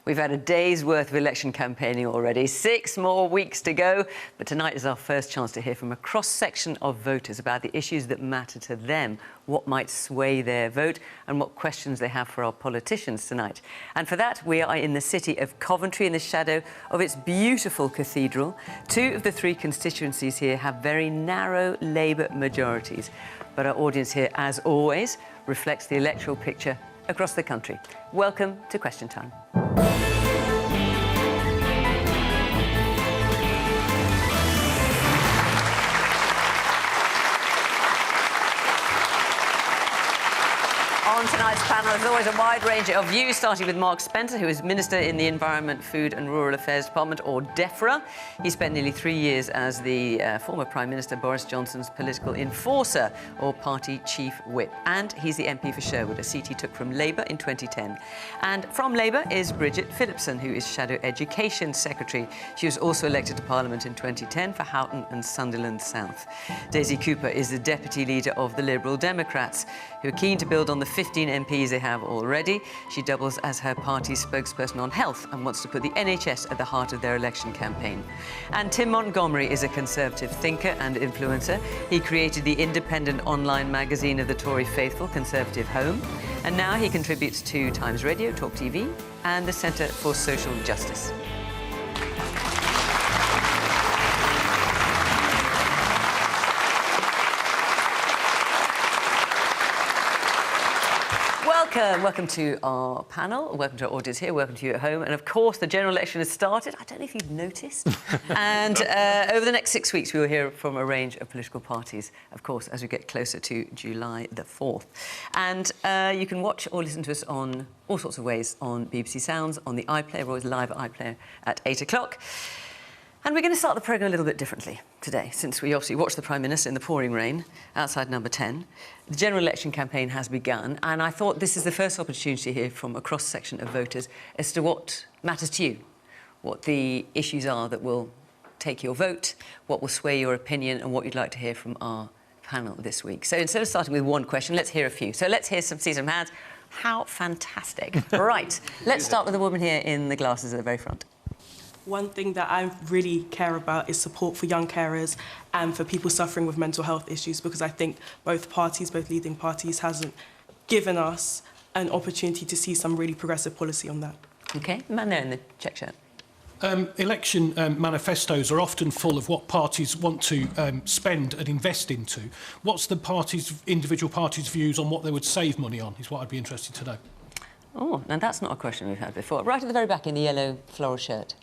We've had a day's worth of election campaigning already, 6 more weeks to go, but tonight is our first chance to hear from a cross-section of voters about the issues that matter to them, what might sway their vote and what questions they have for our politicians tonight. And for that, we are in the city of Coventry in the shadow of its beautiful cathedral. 2 of the 3 constituencies here have very narrow Labour majorities, but our audience here, as always, reflects the electoral picture across the country. Welcome to Question Time. On tonight's panel, there's always a wide range of views, starting with Mark Spencer, who is Minister in the Environment, Food and Rural Affairs Department, or DEFRA. He spent nearly 3 years as the former Prime Minister Boris Johnson's political enforcer, or party chief whip. And he's the MP for Sherwood, a seat he took from Labour in 2010. And from Labour is Bridget Phillipson, who is Shadow Education Secretary. She was also elected to Parliament in 2010 for Houghton and Sunderland South. Daisy Cooper is the Deputy Leader of the Liberal Democrats, who are keen to build on the 15 MPs they have already. She doubles as her party's spokesperson on health and wants to put the NHS at the heart of their election campaign. And Tim Montgomerie is a Conservative thinker and influencer. He created the independent online magazine of the Tory faithful, Conservative Home, and now he contributes to Times Radio, Talk TV and the Centre for Social Justice. Welcome to our panel, welcome to our audience here, welcome to you at home, and of course the general election has started. I don't know if you've noticed. And over the next 6 weeks we will hear from a range of political parties, of course, as we get closer to July the 4th. And you can watch or listen to us on all sorts of ways on BBC Sounds, on the iPlayer. We're always live at iPlayer at 8 o'clock. And we're going to start the programme a little bit differently today, since we obviously watched the Prime Minister in the pouring rain outside number 10. The general election campaign has begun, and I thought this is the first opportunity to hear from a cross-section of voters as to what matters to you, what the issues are that will take your vote, what will sway your opinion, and what you'd like to hear from our panel this week. So instead of starting with one question, let's hear a few. So let's see some hands. How fantastic. Right, let's start with the woman here in the glasses at the very front. One thing that I really care about is support for young carers and for people suffering with mental health issues, because I think both leading parties, hasn't given us an opportunity to see some really progressive policy on that. OK, man there in the check shirt. Election manifestos are often full of what parties want to spend and invest into. What's the individual parties' views on what they would save money on, is what I'd be interested to know. Oh, now that's not a question we've had before. Right at the very back in the yellow floral shirt.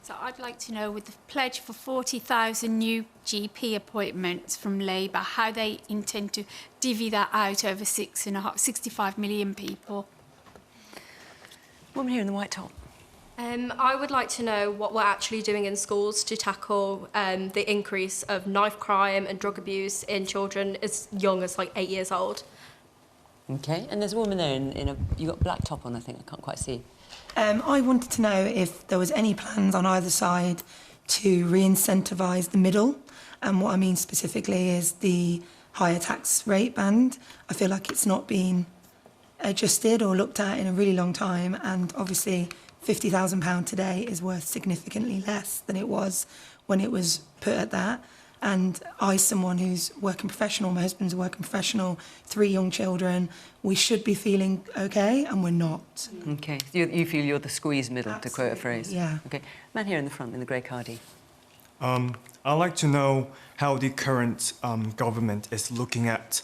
So I'd like to know, with the pledge for 40,000 new GP appointments from Labour, how they intend to divvy that out over 65 million people. Woman here in the white top. I would like to know what we're actually doing in schools to tackle the increase of knife crime and drug abuse in children as young as, like, 8 years old. OK, and there's a woman there in a... You've got a black top on, I think. I can't quite see. I wanted to know if there was any plans on either side to re-incentivise the middle. And what I mean specifically is the higher tax rate band. I feel like it's not been adjusted or looked at in a really long time. And obviously, £50,000 today is worth significantly less than it was when it was put at that. And I, someone who's working professional, my husband's a working professional, 3 young children, we should be feeling OK, and we're not. OK. You feel you're the squeezed middle, Absolutely, to quote a phrase? Yeah. OK. Man here in the front, in the grey cardie. I'd like to know how the current government is looking at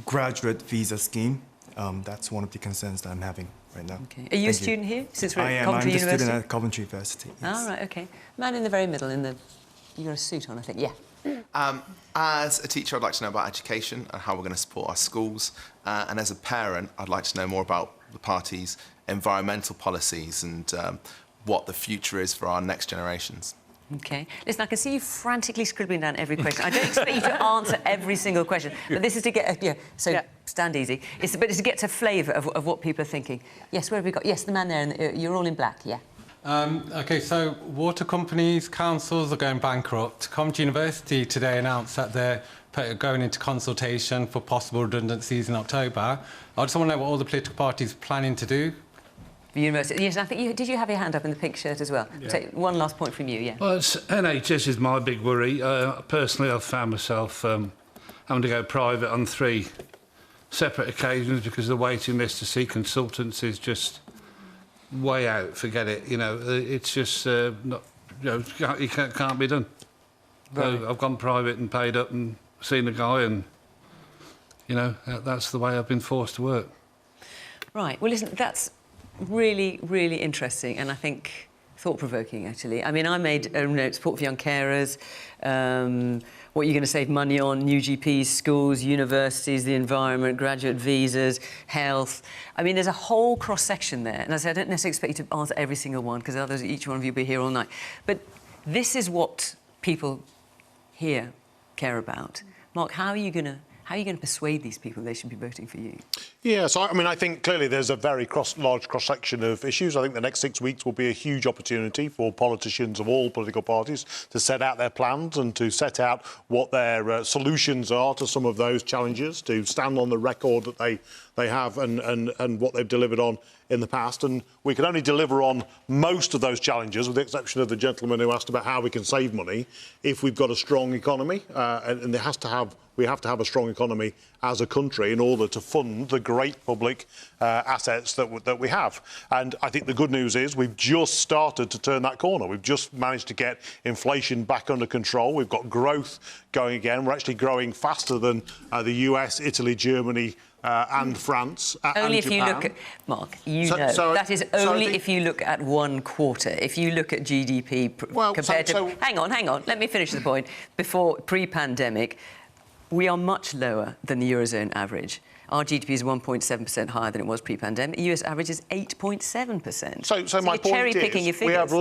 graduate visa scheme. That's one of the concerns that I'm having right now. OK. Are you a student here, since we're at Coventry University? I'm a student at Coventry University. Yes. Oh, right, OK. Man in the very middle, in the... You've got a suit on, I think. Yeah. As a teacher, I'd like to know about education and how we're going to support our schools. And as a parent, I'd like to know more about the party's environmental policies and what the future is for our next generations. OK. Listen, I can see you frantically scribbling down every question. I don't expect you to answer every single question, but this is to get... stand easy. But it's to get a flavour of what people are thinking. Yes, where have we got... Yes, the man there, and you're all in black, yeah. OK, so water companies, councils are going bankrupt. Coventry University today announced that they're going into consultation for possible redundancies in October. I just want to know what all the political parties are planning to do. The university. Yes, I think did you have your hand up in the pink shirt as well? Yeah. Take one last point from you, yeah. Well, NHS is my big worry. Personally, I've found myself having to go private on 3 separate occasions because the waiting list to see consultants is just way out. Forget it. You know, it's just not. You know, it can't be done. Right. So I've gone private and paid up and seen a guy, and you know that's the way I've been forced to work. Right. Well, listen, that's really, really interesting, and I think thought-provoking, actually. I mean, I made notes, support for young carers, what you're going to save money on, new GPs, schools, universities, the environment, graduate visas, health. I mean, there's a whole cross-section there. And as I said, I don't necessarily expect you to answer every single one, because others, each one of you will be here all night. But this is what people here care about. Mark, how are you going to persuade these people they should be voting for you? Yeah, so I mean, I think clearly there's a very large cross-section of issues. I think the next 6 weeks will be a huge opportunity for politicians of all political parties to set out their plans and to set out what their solutions are to some of those challenges, to stand on the record that they have and what they've delivered on in the past. And we can only deliver on most of those challenges, with the exception of the gentleman who asked about how we can save money, if we've got a strong economy. And we have to have a strong economy as a country in order to fund the great public assets that we have. And I think the good news is we've just started to turn that corner. We've just managed to get inflation back under control. We've got growth going again. We're actually growing faster than the US, Italy, Germany, and France only and if Japan. you look at Mark, that is only if you look at one quarter. If you look at GDP compared to hang on, let me finish the point. Before pre-pandemic, we are much lower than the Eurozone average. Our GDP is 1.7% higher than it was pre-pandemic. The US average is 8.7%. So my point is, we have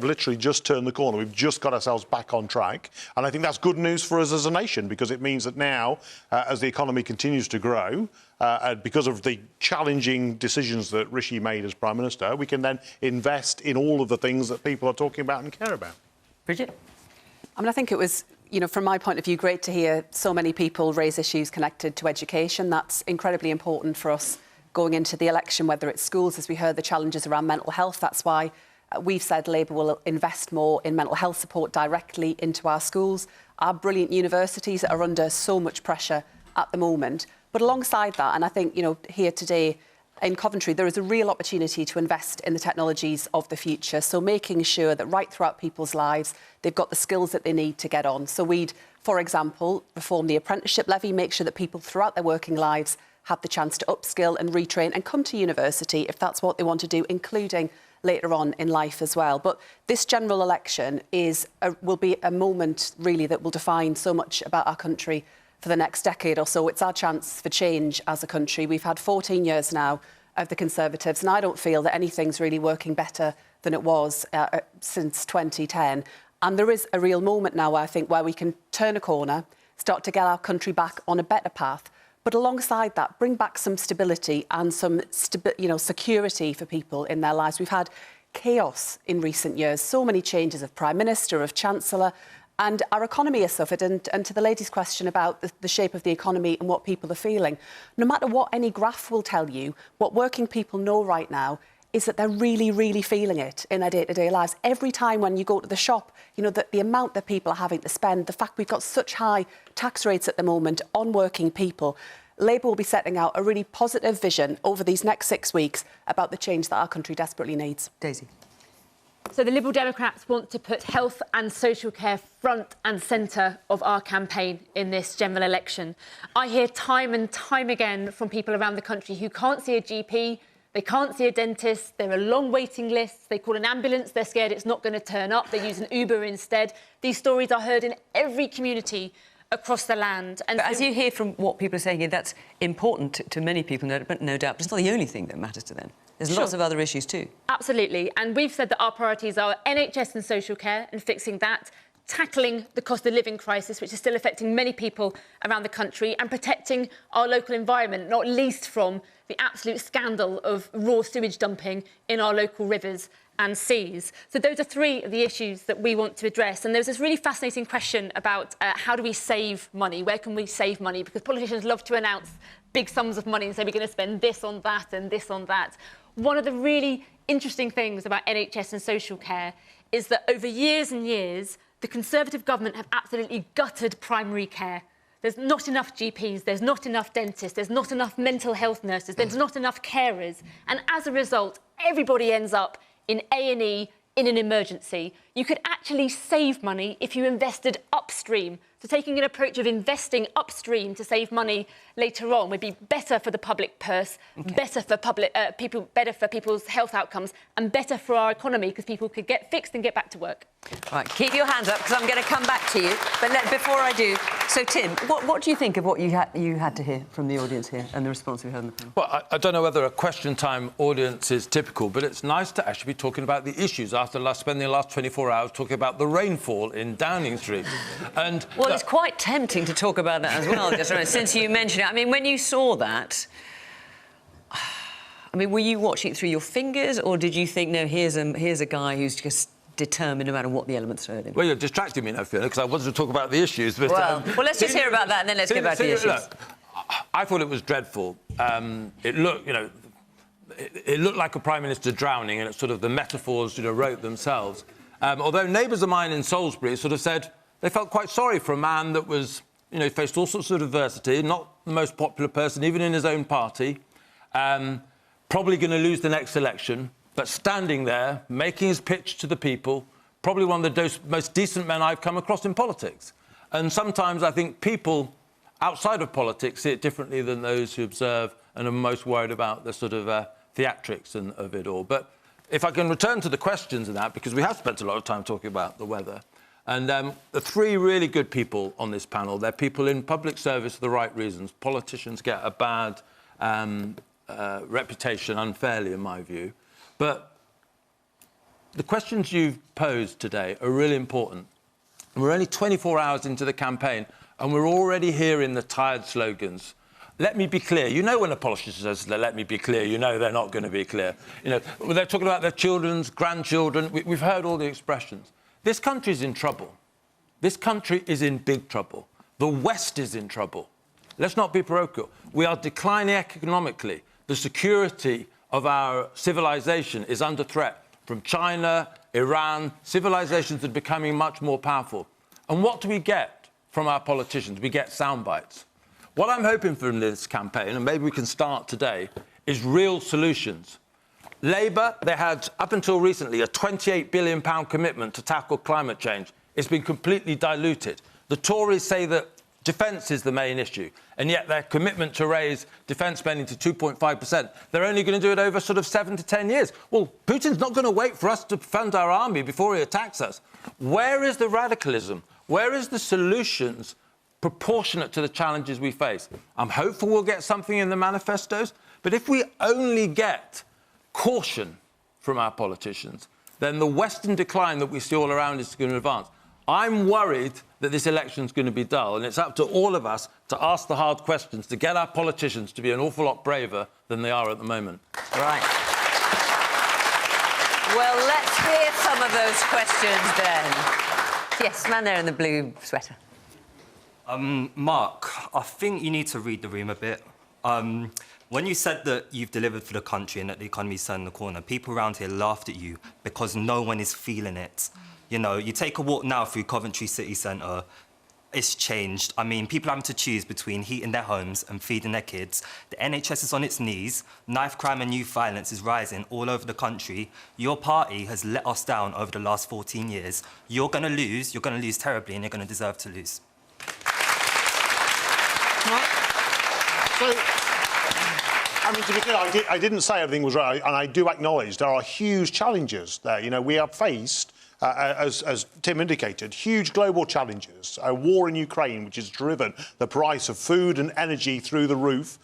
literally just turned the corner. We've just got ourselves back on track, and I think that's good news for us as a nation, because it means that now, as the economy continues to grow, because of the challenging decisions that Rishi made as Prime Minister, we can then invest in all of the things that people are talking about and care about. Bridget? I mean, I think it was, you know, from my point of view, great to hear so many people raise issues connected to education. That's incredibly important for us going into the election, whether it's schools, as we heard, the challenges around mental health. That's why we've said Labour will invest more in mental health support directly into our schools. Our brilliant universities are under so much pressure at the moment. But alongside that, and I think, you know, here today in Coventry, there is a real opportunity to invest in the technologies of the future. So making sure that right throughout people's lives, they've got the skills that they need to get on. So we'd, for example, reform the apprenticeship levy, make sure that people throughout their working lives have the chance to upskill and retrain and come to university if that's what they want to do, including later on in life as well. But this general election will be a moment really that will define so much about our country for the next decade or so. It's our chance for change as a country. We've had 14 years now of the Conservatives, and I don't feel that anything's really working better than it was since 2010. And there is a real moment now, I think, where we can turn a corner, start to get our country back on a better path, but alongside that, bring back some stability and some security for people in their lives. We've had chaos in recent years, so many changes of Prime Minister, of Chancellor, and our economy has suffered. And to the lady's question about the shape of the economy and what people are feeling, no matter what any graph will tell you, what working people know right now is that they're really, really feeling it in their day-to-day lives. Every time when you go to the shop, you know, the amount that people are having to spend, the fact we've got such high tax rates at the moment on working people. Labour will be setting out a really positive vision over these next 6 weeks about the change that our country desperately needs. Daisy. So the Liberal Democrats want to put health and social care front and centre of our campaign in this general election. I hear time and time again from people around the country who can't see a GP, they can't see a dentist, there are long waiting lists, they call an ambulance, they're scared it's not going to turn up, they use an Uber instead. These stories are heard in every community across the land. And as you hear from what people are saying here, that's important to many people, no doubt, but it's not the only thing that matters to them. There's lots of other issues too. Absolutely. And we've said that our priorities are NHS and social care and fixing that, tackling the cost of living crisis, which is still affecting many people around the country, and protecting our local environment, not least from the absolute scandal of raw sewage dumping in our local rivers and seas. So those are three of the issues that we want to address. And there's this really fascinating question about how do we save money? Where can we save money? Because politicians love to announce big sums of money and say we're going to spend this on that and this on that. one of the really interesting things about NHS and social care is that over years and years, the Conservative government have absolutely gutted primary care. There's not enough GPs, there's not enough dentists, there's not enough mental health nurses, there's not enough carers. And as a result, everybody ends up in A&E in an emergency. You could actually save money if you invested upstream. So taking an approach of investing upstream to save money later on would be better for the public purse, better for better for people's health outcomes, and better for our economy because people could get fixed and get back to work. Right, keep your hands up because I'm going to come back to you. But before I do, so Tim, what do you think of what you had to hear from the audience here and the response we heard on the panel? Well, I don't know whether a question time audience is typical, but it's nice to actually be talking about the issues after spending the last 24 hours talking about the rainfall in Downing Street. And well, it's quite tempting to talk about that as well, just right, since you mentioned it. I mean, when you saw that, I mean, were you watching it through your fingers, or did you think, no, here's a guy who's just determined no matter what the elements throw at him? Well, you're distracting me now, Fiona, because I wanted to talk about the issues. But, well, let's just hear about that, and then let's get back to the issues. Look, I thought it was dreadful. It looked, you know, it looked like a Prime Minister drowning, and it's sort of the metaphors, you know, wrote themselves. Although neighbours of mine in Salisbury sort of said they felt quite sorry for a man that was, you know, faced all sorts of adversity, not the most popular person, even in his own party, probably going to lose the next election, but standing there, making his pitch to the people, probably one of the most decent men I've come across in politics. And sometimes I think people outside of politics see it differently than those who observe and are most worried about the sort of theatrics of it all. But if I can return to the questions and that, because we have spent a lot of time talking about the weather, and the three really good people on this panel, they're people in public service for the right reasons. Politicians get a bad reputation unfairly, in my view. But the questions you've posed today are really important. We're only 24 hours into the campaign, and we're already hearing the tired slogans. Let me be clear. You know when a politician says, let me be clear, you know they're not going to be clear. You know, they're talking about their children's grandchildren. We've heard all the expressions. This country's in trouble. This country is in big trouble. The West is in trouble. Let's not be parochial. We are declining economically. The security of our civilization is under threat from China, Iran, civilizations that are becoming much more powerful. And what do we get from our politicians? We get sound bites. What I'm hoping from this campaign, and maybe we can start today, is real solutions. Labour, they had, up until recently, a £28 billion commitment to tackle climate change. It's been completely diluted. The Tories say that defence is the main issue, and yet their commitment to raise defence spending to 2.5%, they're only going to do it over sort of 7 to 10 years. Well, Putin's not going to wait for us to fund our army before he attacks us. Where is the radicalism? Where is the solutions proportionate to the challenges we face? I'm hopeful we'll get something in the manifestos, but if we only get caution from our politicians, then the Western decline that we see all around is going to advance. I'm worried that this election's going to be dull, and it's up to all of us to ask the hard questions, to get our politicians to be an awful lot braver than they are at the moment. Right. Well, let's hear some of those questions then. Yes, man there in the blue sweater. Mark, I think you need to read the room a bit. When you said that you've delivered for the country and that the economy's turned the corner, people around here laughed at you because no one is feeling it. You know, you take a walk now through Coventry city centre, it's changed. I mean, people having to choose between heating their homes and feeding their kids. The NHS is on its knees. Knife crime and youth violence is rising all over the country. Your party has let us down over the last 14 years. You're going to lose terribly, and you're going to deserve to lose. I didn't say everything was right, and I do acknowledge there are huge challenges there. You know, we have faced, as Tim indicated, huge global challenges. A war in Ukraine, which has driven the price of food and energy through the roof.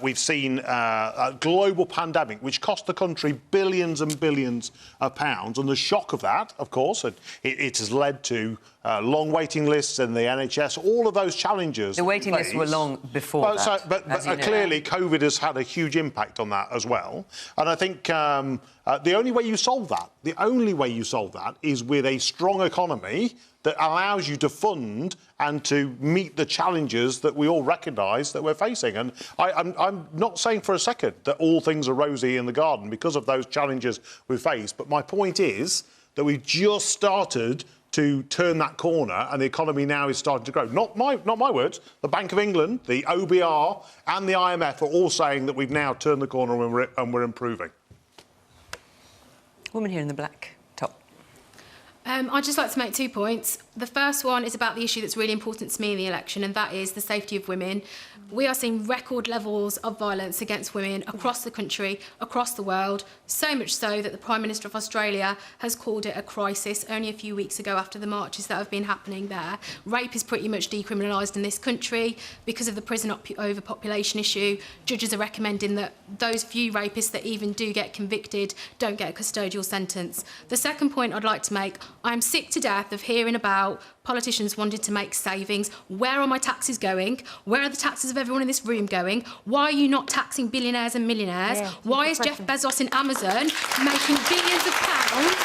We've seen a global pandemic, which cost the country billions and billions of pounds. And the shock of that, of course, it has led to long waiting lists in the NHS, all of those challenges. The waiting lists were long before that. But clearly, COVID has had a huge impact on that as well. And I think the only way you solve that, is with a strong economy that allows you to fund and to meet the challenges that we all recognise that we're facing. And I'm not saying for a second that all things are rosy in the garden because of those challenges we face, but my point is that we've just started to turn that corner and the economy now is starting to grow. Not my words. The Bank of England, the OBR and the IMF are all saying that we've now turned the corner and we're improving. Woman here in the black top. I'd just like to make 2 points. The first one is about the issue that's really important to me in the election, and that is the safety of women. We are seeing record levels of violence against women across the country, across the world, so much so that the Prime Minister of Australia has called it a crisis only a few weeks ago after the marches that have been happening there. Rape is pretty much decriminalised in this country because of the prison overpopulation issue. Judges are recommending that those few rapists that even do get convicted don't get a custodial sentence. The second point I'd like to make, I'm sick to death of hearing about politicians wanting to make savings. Where are my taxes going? Where are the taxes of everyone in this room going? Why are you not taxing billionaires and millionaires? Yeah, why is Jeff Bezos in Amazon making billions of pounds?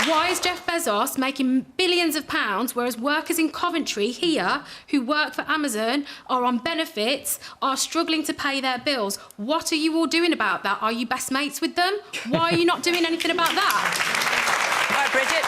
Why is Jeff Bezos making billions of pounds, whereas workers in Coventry here who work for Amazon are on benefits, are struggling to pay their bills? What are you all doing about that? Are you best mates with them? Why are you not doing anything about that? Right, Bridget,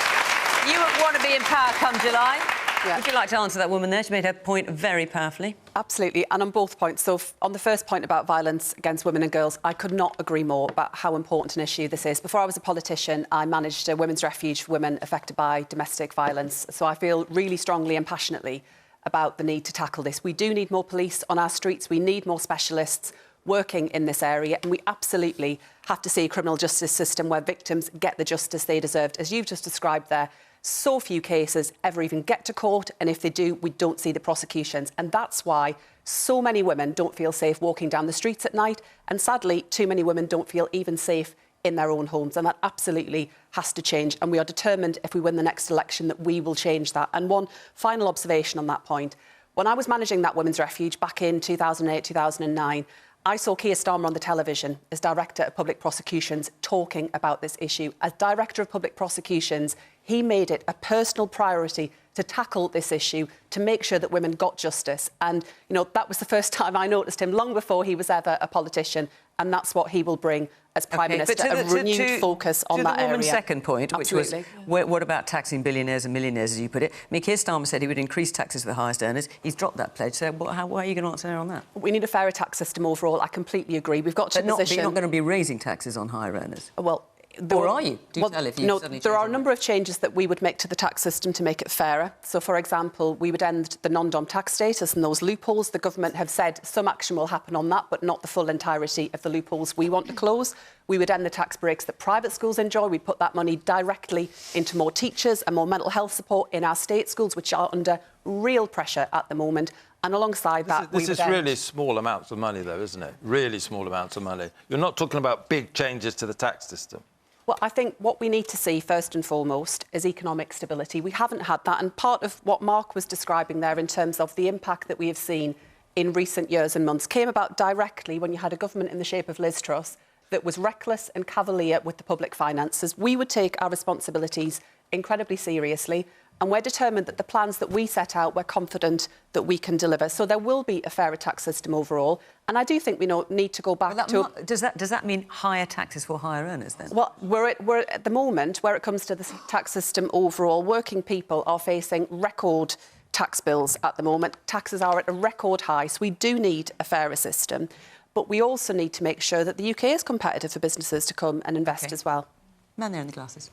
you want to be in power come July. Yeah. Would you like to answer that woman there? She made her point very powerfully. Absolutely, and on both points. So on the first point about violence against women and girls, I could not agree more about how important an issue this is. Before I was a politician, I managed a women's refuge for women affected by domestic violence. So I feel really strongly and passionately about the need to tackle this. We do need more police on our streets. We need more specialists working in this area, and we absolutely have to see a criminal justice system where victims get the justice they deserved. As you've just described there, so few cases ever even get to court, and if they do, we don't see the prosecutions. And that's why so many women don't feel safe walking down the streets at night, and sadly, too many women don't feel even safe in their own homes, and that absolutely has to change. And we are determined, if we win the next election, that we will change that. And one final observation on that point. When I was managing that women's refuge back in 2008, 2009, I saw Keir Starmer on the television as Director of Public Prosecutions talking about this issue. As Director of Public Prosecutions, he made it a personal priority to tackle this issue, to make sure that women got justice. And, you know, that was the first time I noticed him, long before he was ever a politician. And that's what he will bring as Prime Minister, a renewed focus on that area. To the woman's second point, which was, what about taxing billionaires and millionaires, as you put it? I mean, Keir Starmer said he would increase taxes for the highest earners. He's dropped that pledge. So why are you going to answer her on that? We need a fairer tax system overall. I completely agree. We've got to position... But you're not going to be raising taxes on higher earners? Well... Or are you? Do tell if you suddenly there are a number of changes that we would make to the tax system to make it fairer. So, for example, we would end the non-dom tax status and those loopholes. The government have said some action will happen on that, but not the full entirety of the loopholes we want to close. We would end the tax breaks that private schools enjoy. We'd put that money directly into more teachers and more mental health support in our state schools, which are under real pressure at the moment. And alongside that, this is really small amounts of money, though, isn't it? Really small amounts of money. You're not talking about big changes to the tax system. Well, I think what we need to see, first and foremost, is economic stability. We haven't had that, and part of what Mark was describing there in terms of the impact that we have seen in recent years and months came about directly when you had a government in the shape of Liz Truss that was reckless and cavalier with the public finances. We would take our responsibilities incredibly seriously, and we're determined that the plans that we set out, we're confident that we can deliver. So there will be a fairer tax system overall. And I do think we need to go back to... Does that mean higher taxes for higher earners, then? Well, we're at the moment, where it comes to the tax system overall, working people are facing record tax bills at the moment. Taxes are at a record high, so we do need a fairer system. But we also need to make sure that the UK is competitive for businesses to come and invest as well. Man there in the glasses.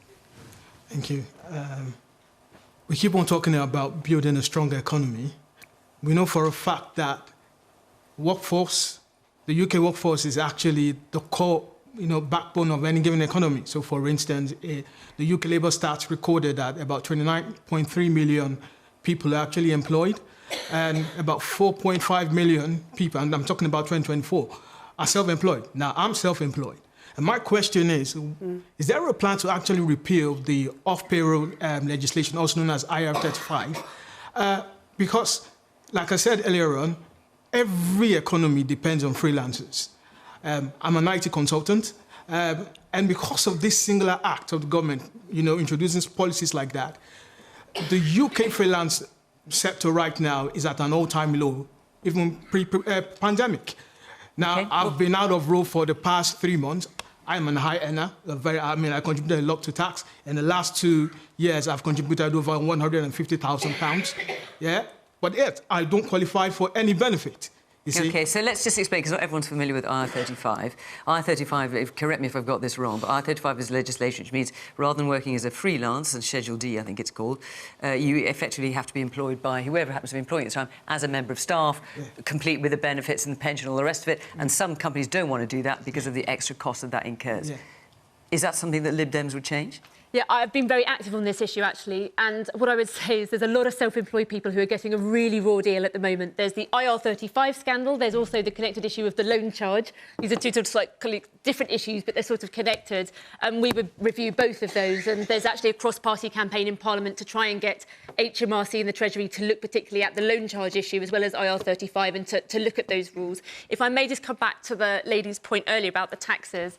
Thank you. We keep on talking about building a stronger economy. We know for a fact that workforce, the UK workforce is actually the core, backbone of any given economy. So, for instance, the UK labour stats recorded that about 29.3 million people are actually employed, and about 4.5 million people, and I'm talking about 2024, are self-employed. Now, I'm self-employed. And my question is there a plan to actually repeal the off-payroll legislation, also known as IR35? Because, like I said earlier on, every economy depends on freelancers. I'm an IT consultant. And because of this singular act of the government, introducing policies like that, the UK freelance sector right now is at an all-time low, even pre-pandemic. Now, I've been out of role for the past 3 months. I'm a high earner. I contributed a lot to tax. In the last 2 years, I've contributed over £150,000. Yeah, but yet I don't qualify for any benefit. You see? OK, so let's just explain, because not everyone's familiar with IR35. IR35, correct me if I've got this wrong, but IR35 is legislation which means rather than working as a freelance, and Schedule D, I think it's called, you effectively have to be employed by whoever happens to be employing at the time as a member of staff, complete with the benefits and the pension, all the rest of it. And some companies don't want to do that because of the extra cost that incurs. Is that something that Lib Dems would change? Yeah, I've been very active on this issue, actually, and what I would say is there's a lot of self-employed people who are getting a really raw deal at the moment. There's the IR35 scandal, there's also the connected issue of the loan charge. These are two sort of slightly different issues, but they're sort of connected, and we would review both of those, and there's actually a cross-party campaign in Parliament to try and get HMRC and the Treasury to look particularly at the loan charge issue as well as IR35 and to look at those rules. If I may just come back to the lady's point earlier about the taxes,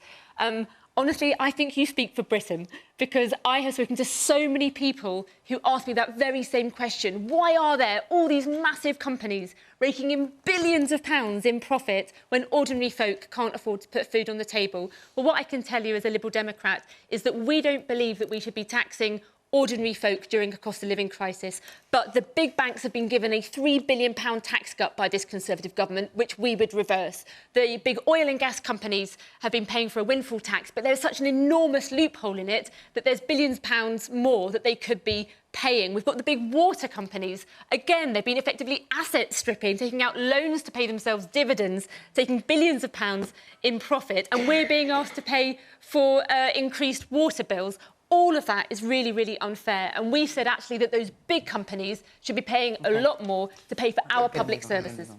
honestly, I think you speak for Britain, because I have spoken to so many people who ask me that very same question. Why are there all these massive companies raking in billions of pounds in profit when ordinary folk can't afford to put food on the table? Well, what I can tell you as a Liberal Democrat is that we don't believe that we should be taxing ordinary folk during a cost of living crisis. But the big banks have been given a £3 billion tax cut by this Conservative government, which we would reverse. The big oil and gas companies have been paying for a windfall tax, but there's such an enormous loophole in it that there's billions of pounds more that they could be paying. We've got the big water companies. Again, they've been effectively asset stripping, taking out loans to pay themselves dividends, taking billions of pounds in profit, and we're being asked to pay for increased water bills. All of that is really, really unfair. And we said, actually, that those big companies should be paying a lot more to pay for our public services.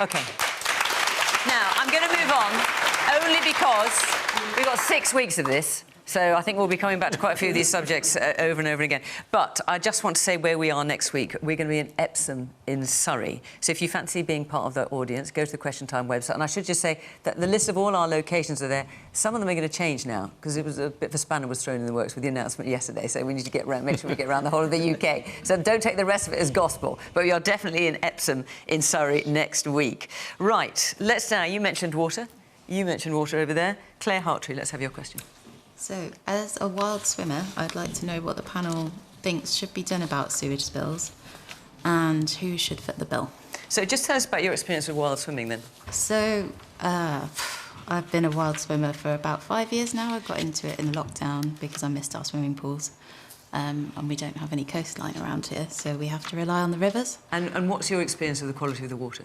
OK. Now, I'm going to move on, only because we've got 6 weeks of this. So I think we'll be coming back to quite a few of these subjects over and over again. But I just want to say where we are next week. We're going to be in Epsom in Surrey. So if you fancy being part of that audience, go to the Question Time website. And I should just say that the list of all our locations are there. Some of them are going to change now, because it was a bit of a spanner was thrown in the works with the announcement yesterday. So we need to get around, make sure we get around the whole of the UK. So don't take the rest of it as gospel. But we are definitely in Epsom in Surrey next week. Right, let's now, you mentioned water. You mentioned water over there. Claire Hartree, let's have your question. So, as a wild swimmer, I'd like to know what the panel thinks should be done about sewage spills and who should foot the bill. So just tell us about your experience with wild swimming, then. So, I've been a wild swimmer for about 5 years now. I got into it in lockdown because I missed our swimming pools. And we don't have any coastline around here, so we have to rely on the rivers. And what's your experience of the quality of the water?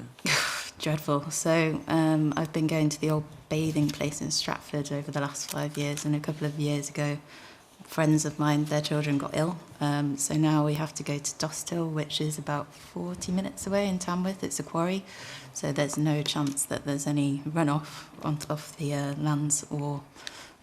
Dreadful. So I've been going to the old bathing place in Stratford over the last 5 years, and a couple of years ago, friends of mine, their children got ill. So now we have to go to Dosthill, which is about 40 minutes away in Tamworth. It's a quarry, so there's no chance that there's any runoff off the lands or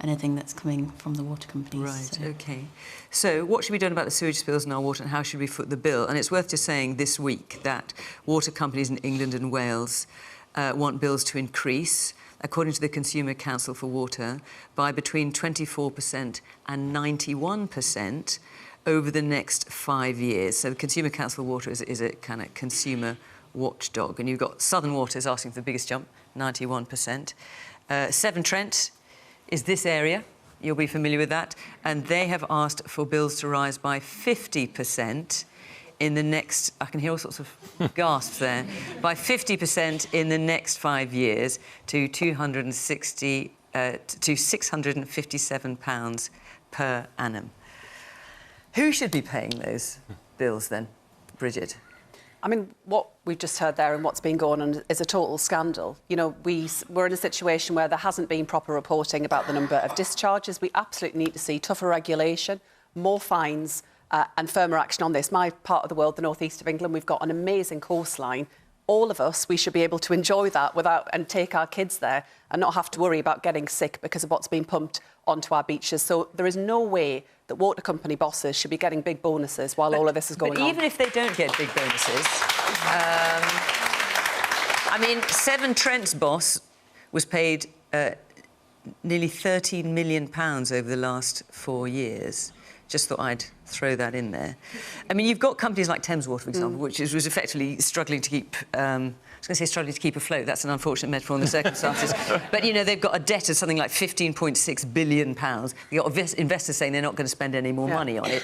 anything that's coming from the water companies. Right, so. OK. So what should be done about the sewage spills in our water, and how should we foot the bill? And it's worth just saying this week that water companies in England and Wales want bills to increase, according to the Consumer Council for Water, by between 24% and 91% over the next 5 years. So the Consumer Council for Water is a kind of consumer watchdog. And you've got Southern Waters asking for the biggest jump, 91%. Severn Trent is this area. You'll be familiar with that. And they have asked for bills to rise by 50% in the next... I can hear all sorts of gasps there. By 50% in the next 5 years to £657 per annum. Who should be paying those bills, then, Bridget? I mean, what we've just heard there and what's been going on is a total scandal. You know, we're in a situation where there hasn't been proper reporting about the number of discharges. We absolutely need to see tougher regulation, more fines and firmer action on this. My part of the world, the northeast of England, we've got an amazing coastline. All of us, we should be able to enjoy that and take our kids there and not have to worry about getting sick because of what's being pumped onto our beaches. So there is no way that water company bosses should be getting big bonuses while all of this is going on. But even if they don't get big bonuses, I mean, Severn Trent's boss was paid nearly £13 million over the last 4 years. Just thought I'd throw that in there. I mean, you've got companies like Thames Water, for example, which was effectively struggling to keep... I was going to say struggling to keep afloat. That's an unfortunate metaphor in the circumstances. But, you know, they've got a debt of something like £15.6 billion. You've got investors saying they're not going to spend any more money on it.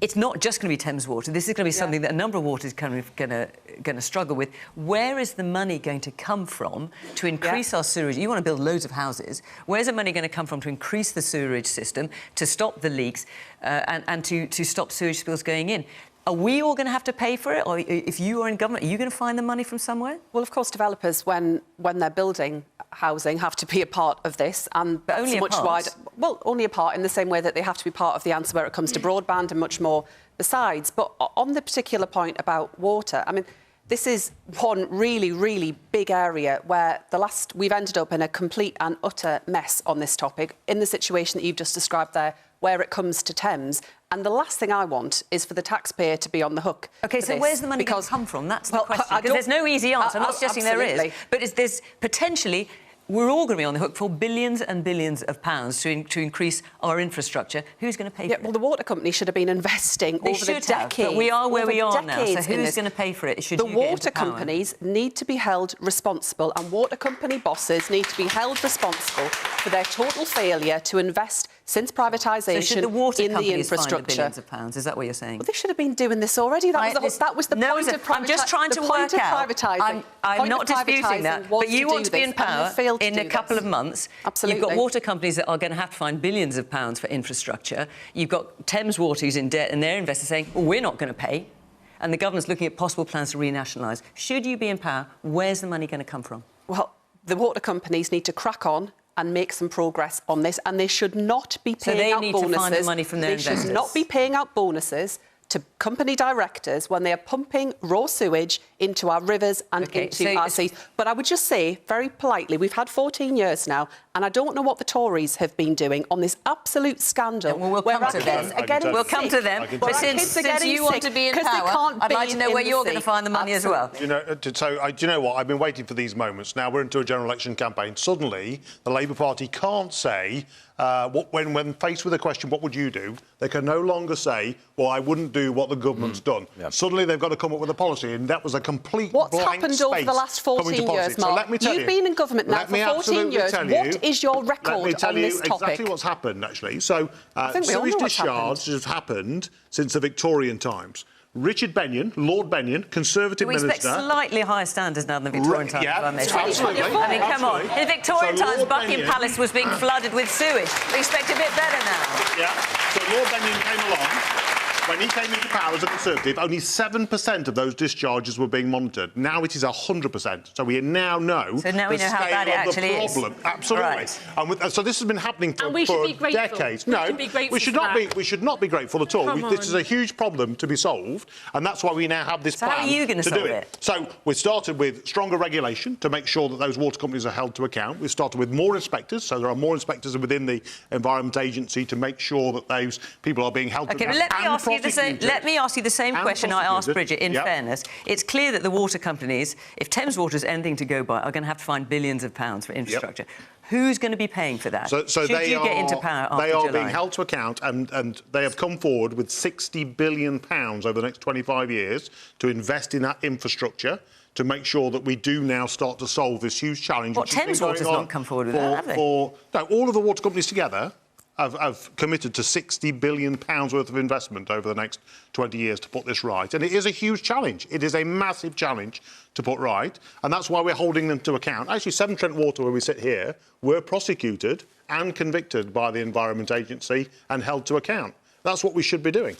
It's not just going to be Thames Water. This is going to be something that a number of waters are going to struggle with. Where is the money going to come from to increase our sewerage? You want to build loads of houses. Where's the money going to come from to increase the sewerage system, to stop the leaks and to stop sewage spills going in? Are we all going to have to pay for it? Or if you are in government, are you going to find the money from somewhere? Well, of course, developers, when they're building housing, have to be a part of this. And but only much wider. Well, only a part in the same way that they have to be part of the answer where it comes to broadband and much more besides. But on the particular point about water, I mean, this is one really, really big area where we've ended up in a complete and utter mess on this topic, in the situation that you've just described there, where it comes to Thames. And the last thing I want is for the taxpayer to be on the hook. OK, so where's the money going to come from? That's the question. Because there's no easy answer. I'm not suggesting there is. But there's potentially... We're all going to be on the hook for billions and billions of pounds to increase our infrastructure. Who's going to pay for it? Well, the water company should have been investing over the decades. But we are where we are now, so who's going to pay for it? The water companies need to be held responsible, and water company bosses need to be held responsible for their total failure to invest since privatisation so should the water in the find infrastructure. the billions of pounds? Is that what you're saying? Well, they should have been doing this already. That was the point of privatising. I'm just trying to work out. I'm not disputing that, but you want to be in power in a couple of months. Absolutely. You've got water companies that are going to have to find billions of pounds for infrastructure. You've got Thames Water who's in debt and their investors saying, well, we're not going to pay. And the government's looking at possible plans to renationalise. Should you be in power, where's the money going to come from? Well, the water companies need to crack on and make some progress on this, and they should not be paying out bonuses. So they need to find the money from their investors. They should not be paying out bonuses to company directors when they are pumping raw sewage into our rivers and into our seas. But I would just say, very politely, we've had 14 years now, and I don't know what the Tories have been doing on this absolute scandal. Well, we'll come to them. We'll come to them. But since you want to be in power, I'd like to know where you're going to find the money as well. You know, do you know what? I've been waiting for these moments. Now we're into a general election campaign. Suddenly, the Labour Party can't say, when faced with a question, what would you do? They can no longer say, well, I wouldn't do what the government's done. Yep. Suddenly, they've got to come up with a policy, and that was a complete What's blank happened space over the last 14 years, so Mark? let me tell You've been in government now for 14 years. What is your record on this topic? Let me tell you exactly what's happened, actually. So, sewage discharge has happened since the Victorian times. Richard Benyon, Lord Benyon, Conservative Minister... We expect slightly higher standards now than the Victorian times, yeah, I may say. absolutely. I mean, come on. In Victorian times, Buckingham Palace was being flooded with sewage. We expect a bit better now. Yeah. So Lord Benyon came along. When he came into power as a Conservative, only 7% of those discharges were being monitored. Now it is 100%. So we now know so now we know how bad it actually is. Absolutely. Right. And so this has been happening for decades. We should not be grateful at all. This is a huge problem to be solved, and that's why we now have this plan how are you going to do solve it. So we started with stronger regulation to make sure that those water companies are held to account. We started with more inspectors, so there are more inspectors within the Environment Agency to make sure that those people are being held to account. Let me ask you the same question I asked Bridget, in fairness. It's clear that the water companies, if Thames Water is anything to go by, are going to have to find billions of pounds for infrastructure. Who's going to be paying for that? So Should you get into power after They are July? being held to account, and they have come forward with £60 billion over the next 25 years to invest in that infrastructure to make sure that we do now start to solve this huge challenge. What, Thames Water's not come forward with that, have they? No, all of the water companies together have committed to £60 billion worth of investment over the next 20 years to put this right. And it is a huge challenge. It is a massive challenge to put right. And that's why we're holding them to account. Actually, Severn Trent Water, where we sit here, were prosecuted and convicted by the Environment Agency and held to account. That's what we should be doing.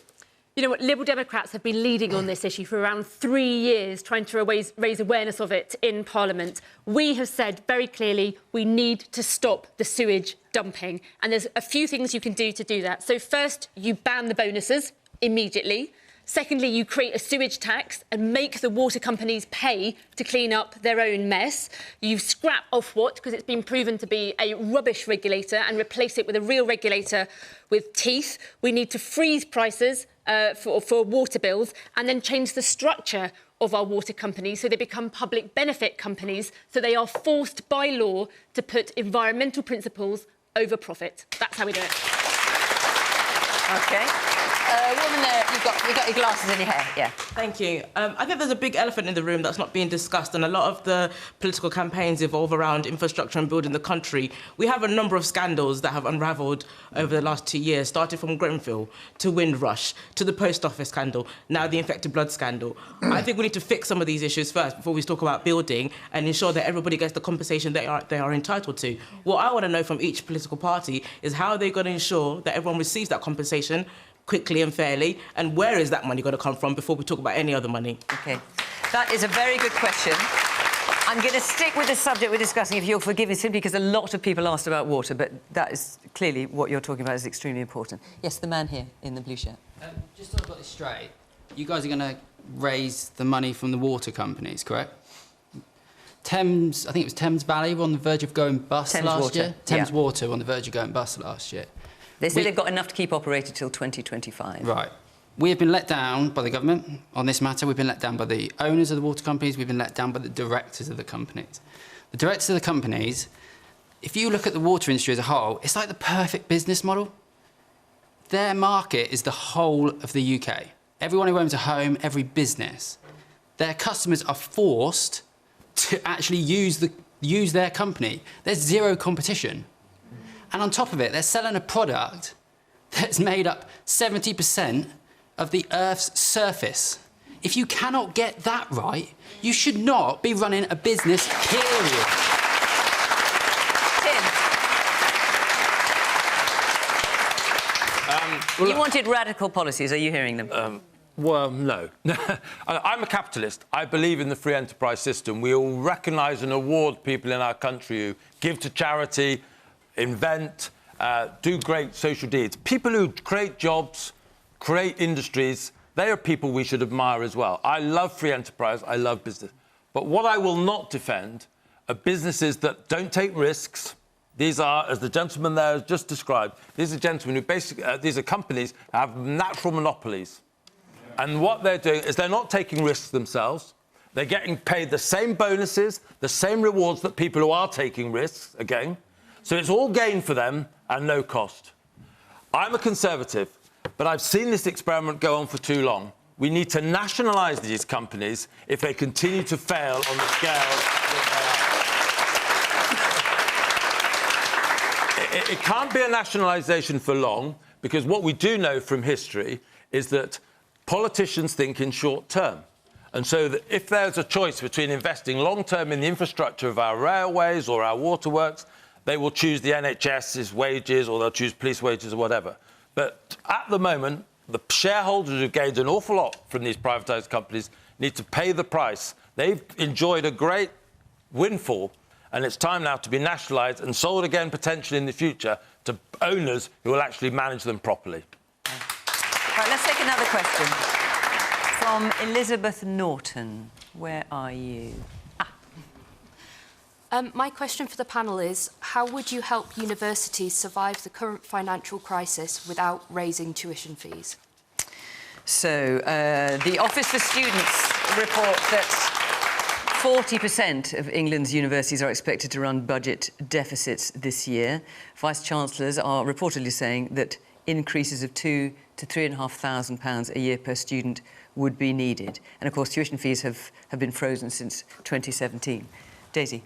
You know what, Liberal Democrats have been leading on this issue for around 3 years, trying to raise awareness of it in Parliament. We have said very clearly we need to stop the sewage dumping, and there's a few things you can do to do that. So first, you ban the bonuses immediately. Secondly, you create a sewage tax and make the water companies pay to clean up their own mess. You scrap Ofwat, because it's been proven to be a rubbish regulator, and replace it with a real regulator with teeth. We need to freeze prices for water bills and then change the structure of our water companies, so they become public benefit companies, so they are forced by law to put environmental principles over profit. That's how we do it. OK. Woman there, you've got your glasses in your hair, yeah. Thank you. I think there's a big elephant in the room that's not being discussed, and a lot of the political campaigns evolve around infrastructure and building the country. We have a number of scandals that have unravelled over the last 2 years, starting from Grenfell to Windrush to the post office scandal, now the infected blood scandal. I think we need to fix some of these issues first before we talk about building and ensure that everybody gets the compensation they are entitled to. What I want to know from each political party is how they're going to ensure that everyone receives that compensation quickly and fairly, and where is that money going to come from before we talk about any other money? OK. That is a very good question. I'm going to stick with the subject we're discussing, if you'll forgive me, simply because a lot of people asked about water, but that is clearly what you're talking about is extremely important. Yes, the man here in the blue shirt. Just so I've got this straight, you guys are going to raise the money from the water companies, correct? Thames, I think it was Thames Valley, were on the verge of going bust last year. Thames Water were on the verge of going bust last year. They say they've got enough to keep operating till 2025. Right. We have been let down by the government on this matter. We've been let down by the owners of the water companies. We've been let down by the directors of the companies. The directors of the companies, if you look at the water industry as a whole, it's like the perfect business model. Their market is the whole of the UK. Everyone who owns a home, every business. Their customers are forced to actually use their company. There's zero competition. And on top of it, they're selling a product that's made up 70% of the Earth's surface. If you cannot get that right, you should not be running a business, period. Tim. You wanted radical policies. Are you hearing them? Well, no. I'm a capitalist. I believe in the free enterprise system. We all recognise and award people in our country who give to charity, invent, do great social deeds. People who create jobs, create industries, they are people we should admire as well. I love free enterprise, I love business. But what I will not defend are businesses that don't take risks. These are, as the gentleman there has just described, these are gentlemen who basically, these are companies who have natural monopolies. And what they're doing is they're not taking risks themselves. They're getting paid the same bonuses, the same rewards that people who are taking risks are getting. So it's all gain for them and no cost. I'm a Conservative, but I've seen this experiment go on for too long. We need to nationalise these companies if they continue to fail on the scale that they are. It can't be a nationalisation for long, because what we do know from history is that politicians think in short term. And so that if there's a choice between investing long-term in the infrastructure of our railways or our waterworks, they will choose the NHS's wages, or they'll choose police wages or whatever. But at the moment, the shareholders who've gained an awful lot from these privatised companies need to pay the price. They've enjoyed a great windfall, and it's time now to be nationalised and sold again potentially in the future to owners who will actually manage them properly. Right, let's take another question from Elizabeth Norton. Where are you? My question for the panel is, how would you help universities survive the current financial crisis without raising tuition fees? So, the Office for Students reports that 40% of England's universities are expected to run budget deficits this year. Vice-Chancellors are reportedly saying that increases of £2,000 to £3,500 a year per student would be needed. And, of course, tuition fees have been frozen since 2017. Daisy?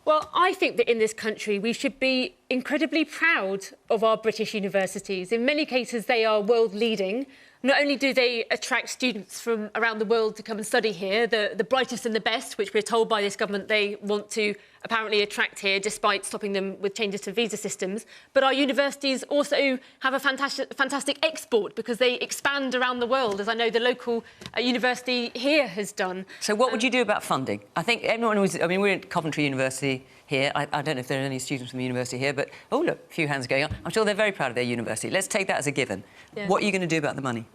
Well, I think that in this country we should be incredibly proud of our British universities. In many cases, they are world-leading. Not only do they attract students from around the world to come and study here, the brightest and the best, which we're told by this government they want to apparently attract here, despite stopping them with changes to visa systems, but our universities also have a fantastic export because they expand around the world, as I know the local university here has done. So what would you do about funding? I think everyone who's... I mean, we're at Coventry University here. I don't know if there are any students from the university here, but, oh, look, a few hands going up. I'm sure they're very proud of their university. Let's take that as a given. Yeah. What are you going to do about the money?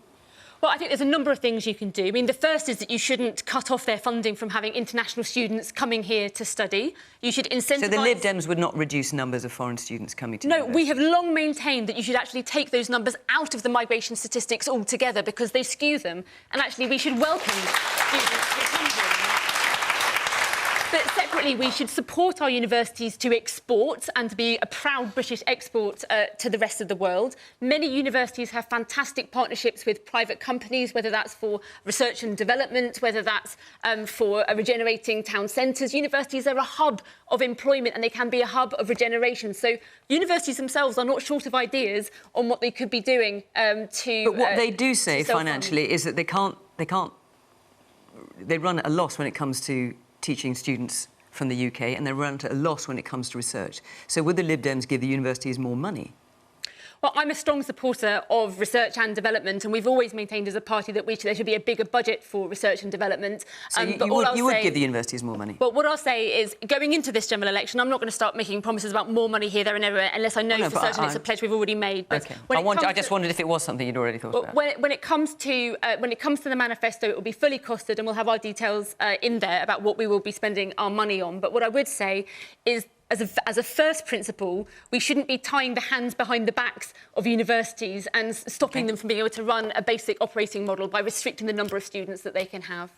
Well, I think there's a number of things you can do. I mean, the first is that you shouldn't cut off their funding from having international students coming here to study. You should incentivise... So the Lib Dems would not reduce numbers of foreign students coming to No, we have long maintained that you should actually take those numbers out of the migration statistics altogether because they skew them. And actually, we should welcome students to come here. But separately, we should support our universities to export and to be a proud British export to the rest of the world. Many universities have fantastic partnerships with private companies, whether that's for research and development, whether that's for regenerating town centres. Universities are a hub of employment and they can be a hub of regeneration. So universities themselves are not short of ideas on what they could be doing to... But what they do say financially is that they run at a loss when it comes to teaching students from the UK, and they run at a loss when it comes to research. So would the Lib Dems give the universities more money? Well, I'm a strong supporter of research and development, and we've always maintained as a party that there should be a bigger budget for research and development. So you would give the universities more money? But what I'll say is, going into this general election, I'm not going to start making promises about more money here, there and everywhere, unless I know for certain it's a pledge we've already made. But OK. I just wondered if it was something you'd already thought about. When it comes to the manifesto, it will be fully costed, and we'll have our details in there about what we will be spending our money on. But what I would say is, as a first principle, we shouldn't be tying the hands behind the backs of universities and stopping them from being able to run a basic operating model by restricting the number of students that they can have.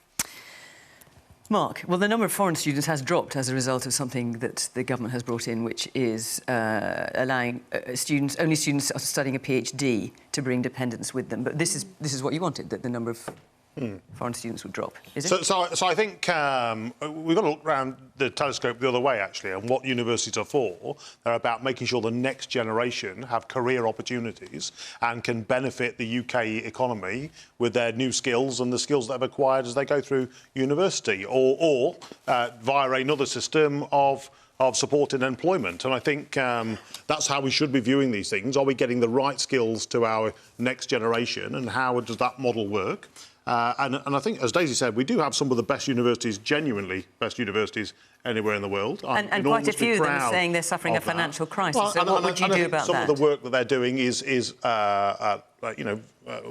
Mark, well, the number of foreign students has dropped as a result of something that the government has brought in, which is allowing only students studying a PhD to bring dependents with them. But this is what you wanted, that the number of foreign students would drop, is it? So I think we've got to look around the telescope the other way, actually, and what universities are for. They're about making sure the next generation have career opportunities and can benefit the UK economy with their new skills and the skills that they've acquired as they go through university, or via another system of supported employment. And I think that's how we should be viewing these things. Are we getting the right skills to our next generation, and how does that model work? And I think, as Daisy said, we do have some of the best universities, genuinely best universities anywhere in the world. And quite a few of them are saying they're suffering a financial crisis. Well, so what would you do about that? Some of the work that they're doing is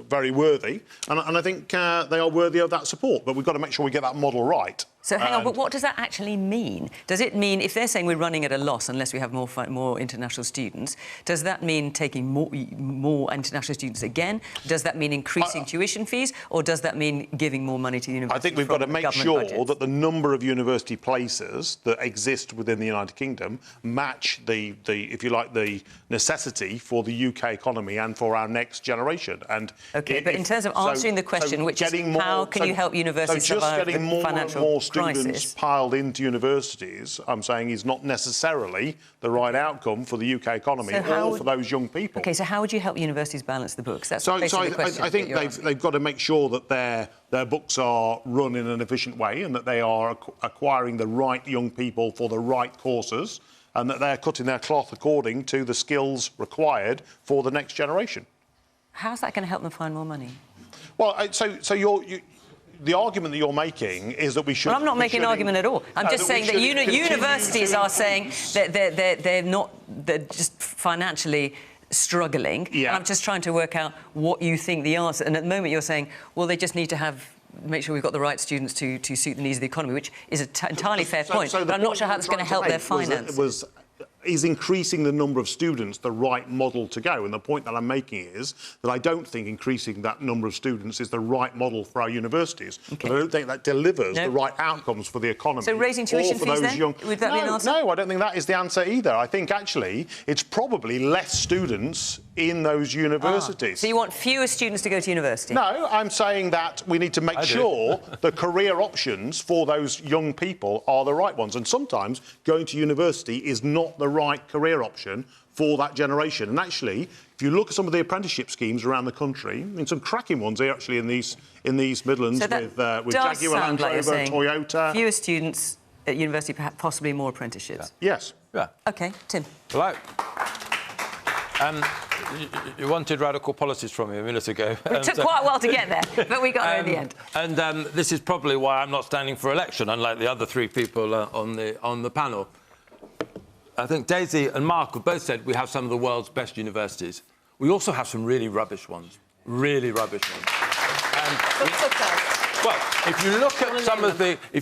very worthy, and I think they are worthy of that support. But we've got to make sure we get that model right. So hang on, but what does that actually mean? Does it mean, if they're saying we're running at a loss unless we have more international students, does that mean taking more international students again? Does that mean increasing tuition fees, or does that mean giving more money to universities? I think we've got to make sure that the number of university places that exist within the United Kingdom match the if you like, the necessity for the UK economy and for our next generation. And but in terms of answering the question, which is how can you help universities survive the financial crisis? Students piled into universities, I'm saying, is not necessarily the right outcome for the UK economy or for those young people. OK, so how would you help universities balance the books? That's basically the question. I think they've got to make sure that their books are run in an efficient way, and that they are acquiring the right young people for the right courses, and that they're cutting their cloth according to the skills required for the next generation. How's that going to help them find more money? Well, the argument that you're making is that we should... Well, I'm not making an argument at all. I'm just saying that universities are saying that they're just financially struggling. Yeah. And I'm just trying to work out what you think the answer... And at the moment you're saying, well, they just need to make sure we've got the right students to suit the needs of the economy, which is an entirely fair point. But I'm not sure how that's going to help their finances. Is increasing the number of students the right model to go? And the point that I'm making is that I don't think increasing that number of students is the right model for our universities. Okay. And I don't think that delivers the right outcomes for the economy. So raising tuition fees then? Would that be an answer? No, I don't think that is the answer either. I think, actually, it's probably less students in those universities. So you want fewer students to go to university? No, I'm saying that we need to make sure the career options for those young people are the right ones. And sometimes going to university is not the right career option for that generation. And actually, if you look at some of the apprenticeship schemes around the country, I mean, some cracking ones here actually in these Midlands, so with Jaguar, Land Rover, Toyota. Fewer students at university, perhaps possibly more apprenticeships. Yeah. Yes. Yeah. OK, Tim. Right. You wanted radical policies from me a minute ago. It took quite a while to get there, but we got there in the end. And this is probably why I'm not standing for election, unlike the other three people on the panel. I think Daisy and Mark have both said we have some of the world's best universities. We also have some really rubbish ones. Really rubbish ones. Well, if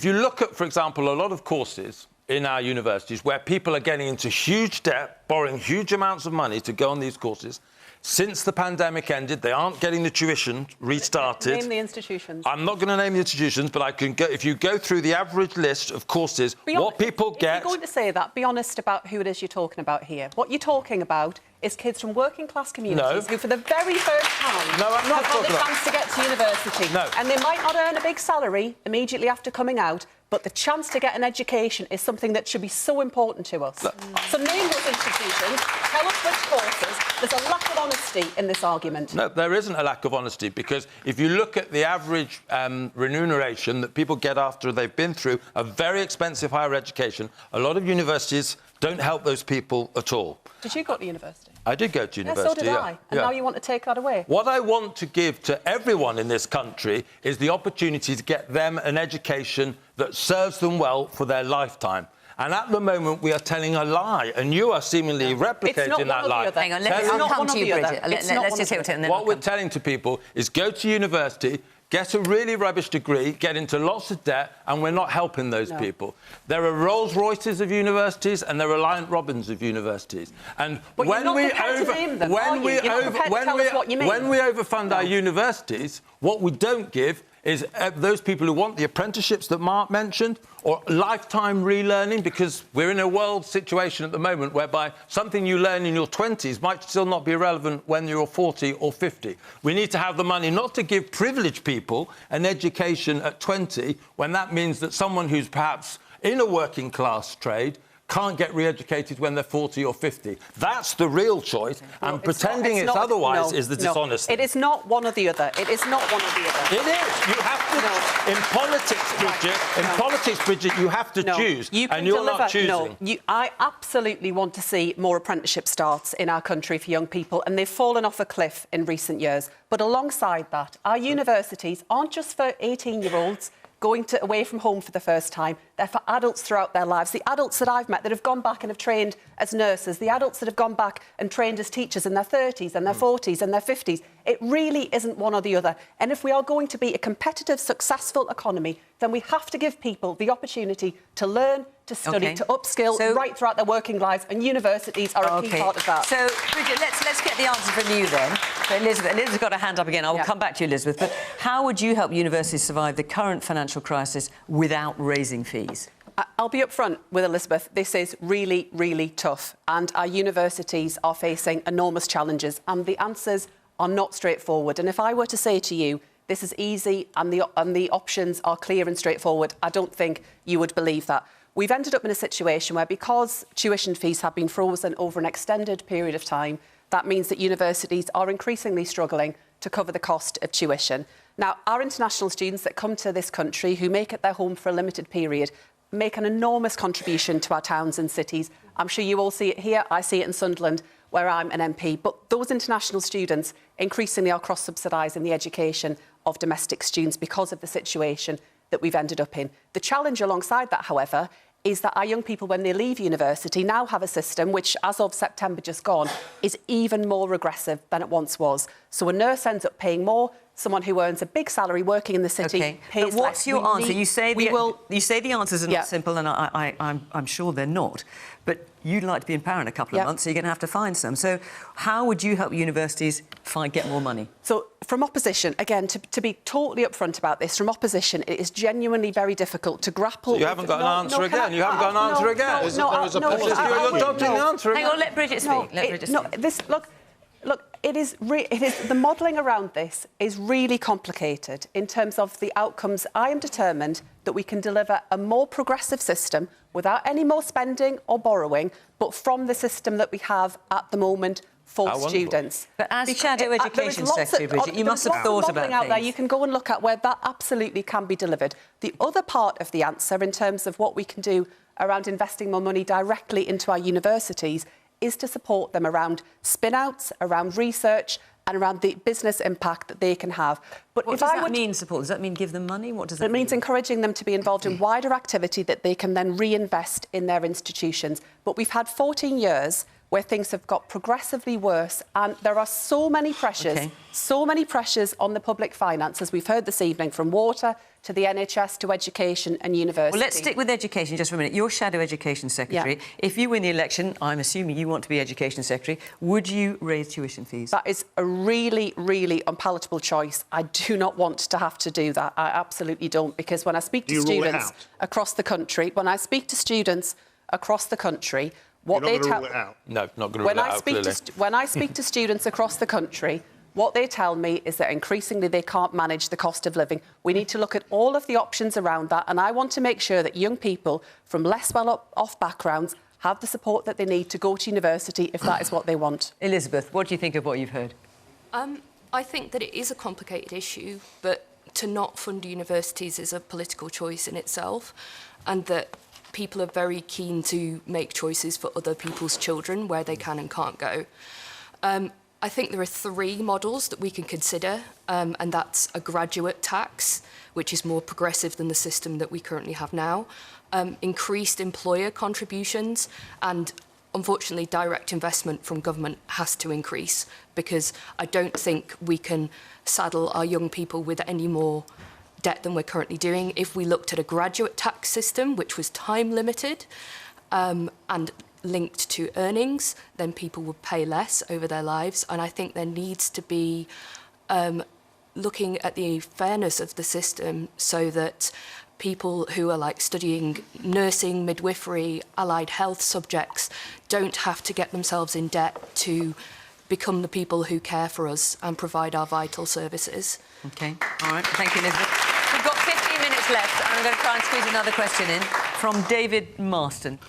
you look at for example, a lot of courses in our universities where people are getting into huge debt, borrowing huge amounts of money to go on these courses, since the pandemic ended, they aren't getting the tuition restarted. Name the institutions. I'm not going to name the institutions, but I can go. If you go through the average list of courses, what people get. If you're going to say that, be honest about who it is you're talking about here. What you're talking about is kids from working class communities who, for the very first time, have had the chance to get to university. And they might not earn a big salary immediately after coming out, but the chance to get an education is something that should be so important to us. So name those institutions, tell us which courses. There's a lack of honesty in this argument. No, there isn't a lack of honesty, because if you look at the average remuneration that people get after they've been through a very expensive higher education, a lot of universities don't help those people at all. Did you go to university? I did go to university, so did I. And now you want to take that away? What I want to give to everyone in this country is the opportunity to get them an education that serves them well for their lifetime. And at the moment, we are telling a lie, and you are seemingly replicating that lie. Hang on, let's come to you, Bridget. Let's just hear it, and then what we're telling to people is go to university, get a really rubbish degree, get into lots of debt, and we're not helping those people. There are Rolls-Royces of universities and there are Reliant Robins of universities. And when we overfund our universities, what we don't give is those people who want the apprenticeships that Mark mentioned, or lifetime relearning, because we're in a world situation at the moment whereby something you learn in your 20s might still not be relevant when you're 40 or 50. We need to have the money not to give privileged people an education at 20, when that means that someone who's perhaps in a working class trade can't get re-educated when they're 40 or 50. That's the real choice, and pretending it's otherwise is the dishonesty. It is not one or the other. It is not one or the other. It is. You have to... In politics, Bridget, you have to choose, and you're not choosing. I absolutely want to see more apprenticeship starts in our country for young people, and they've fallen off a cliff in recent years. But alongside that, our universities aren't just for 18-year-olds going away from home for the first time. They're for adults throughout their lives. The adults that I've met that have gone back and have trained as nurses, the adults that have gone back and trained as teachers in their 30s and their 40s and their 50s. It really isn't one or the other. And if we are going to be a competitive, successful economy, then we have to give people the opportunity to learn, to study, to upskill right throughout their working lives, and universities are a key part of that. So, Bridget, let's get the answer from you then. So, Elizabeth's got her hand up again. I will come back to you, Elizabeth. But how would you help universities survive the current financial crisis without raising fees? I'll be upfront with Elizabeth. This is really, really tough, and our universities are facing enormous challenges, and the answers are not straightforward. And if I were to say to you, this is easy and the options are clear and straightforward, I don't think you would believe that. We've ended up in a situation where, because tuition fees have been frozen over an extended period of time, that means that universities are increasingly struggling to cover the cost of tuition. Now, our international students that come to this country, who make it their home for a limited period, make an enormous contribution to our towns and cities. I'm sure you all see it here. I see it in Sunderland, where I'm an MP. But those international students increasingly are cross-subsidising the education of domestic students because of the situation that we've ended up in. The challenge alongside that, however, is that our young people, when they leave university, now have a system which, as of September just gone, is even more regressive than it once was. So a nurse ends up paying more. Someone who earns a big salary working in the city pays less. But what's your answer? You say the answers are not simple, and I'm sure they're not. But you'd like to be in power in a couple of months, so you're going to have to find some. So how would you help universities get more money? So from opposition, again, to be totally upfront about this, from opposition, it is genuinely very difficult to grapple. So you haven't got an answer again. You haven't got an answer again. You're dodging the answer again. Hang on, let Bridget speak. It is the modelling around this is really complicated in terms of the outcomes. I am determined that we can deliver a more progressive system without any more spending or borrowing, but from the system that we have at the moment for students. But as Shadow Education Secretary, Bridget, you must have thought about out there. You can go and look at where that absolutely can be delivered. The other part of the answer, in terms of what we can do around investing more money directly into our universities, is to support them around spin-outs, around research, and around the business impact that they can have. But what does that mean, support? Does that mean give them money? What does that mean? It means encouraging them to be involved in wider activity that they can then reinvest in their institutions. But we've had 14 years where things have got progressively worse, and there are so many pressures on the public finances. We've heard this evening from water to the NHS to education and university. Well, let's stick with education just for a minute. You're Shadow Education Secretary. Yeah. If you win the election, I'm assuming you want to be Education Secretary, would you raise tuition fees? That is a really, really unpalatable choice. I do not want to have to do that. I absolutely don't, because when I speak to students across the country, what they tell me... No, not going to rule it out, clearly. When I speak to students across the country, what they tell me is that increasingly they can't manage the cost of living. We need to look at all of the options around that, and I want to make sure that young people from less well-off backgrounds have the support that they need to go to university if that is what they want. Elizabeth, what do you think of what you've heard? I think that it is a complicated issue, but to not fund universities is a political choice in itself, and that people are very keen to make choices for other people's children where they can and can't go. I think there are 3 models that we can consider, and that's a graduate tax, which is more progressive than the system that we currently have now, increased employer contributions, and unfortunately direct investment from government has to increase, because I don't think we can saddle our young people with any more debt than we're currently doing. If we looked at a graduate tax system, which was time limited, and linked to earnings, then people would pay less over their lives. And I think there needs to be looking at the fairness of the system so that people who are like studying nursing, midwifery, allied health subjects don't have to get themselves in debt to become the people who care for us and provide our vital services. OK, all right, thank you, Elizabeth. We've got 15 minutes left, and I'm going to try and squeeze another question in from David Marston.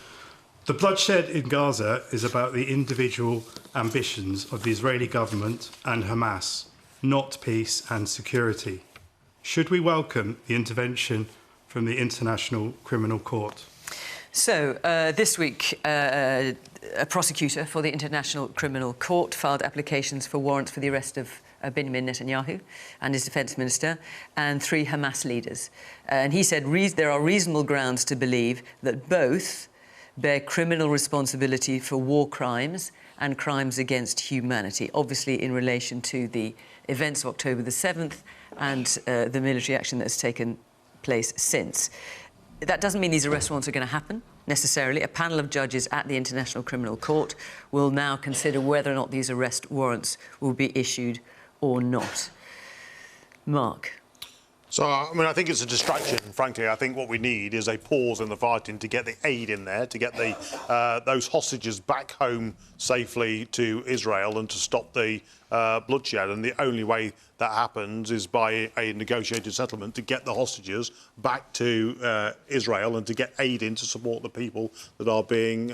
The bloodshed in Gaza is about the individual ambitions of the Israeli government and Hamas, not peace and security. Should we welcome the intervention from the International Criminal Court? So, this week, a prosecutor for the International Criminal Court filed applications for warrants for the arrest of Benjamin Netanyahu and his defence minister and 3 Hamas leaders. And he said there are reasonable grounds to believe that both bear criminal responsibility for war crimes and crimes against humanity, obviously in relation to the events of October the 7th and the military action that has taken place since. That doesn't mean these arrest warrants are going to happen, necessarily. A panel of judges at the International Criminal Court will now consider whether or not these arrest warrants will be issued or not. Mark? So, I mean, I think it's a distraction, frankly. I think what we need is a pause in the fighting to get the aid in there, to get those hostages back home safely to Israel and to stop the bloodshed. And the only way that happens is by a negotiated settlement to get the hostages back to Israel and to get aid in to support the people that are being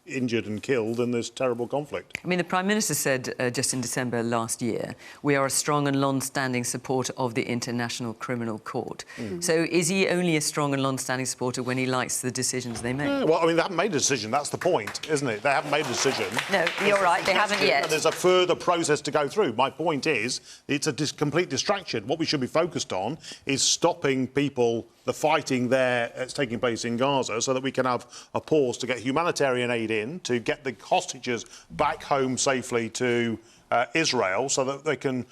injured and killed in this terrible conflict. I mean, the Prime Minister said just in December last year, we are a strong and long-standing supporter of the International Criminal Court. So is he only a strong and long-standing supporter when he likes the decisions they make? Yeah, well, I mean, they haven't made a decision. That's the point, isn't it? They haven't made a decision. No, you're right, they haven't yet. And there's a further process to go through. My point is, it's a complete distraction. What we should be focused on is stopping people, the fighting there that's taking place in Gaza, so that we can have a pause to get humanitarian aid in, to get the hostages back home safely to Israel, so that they can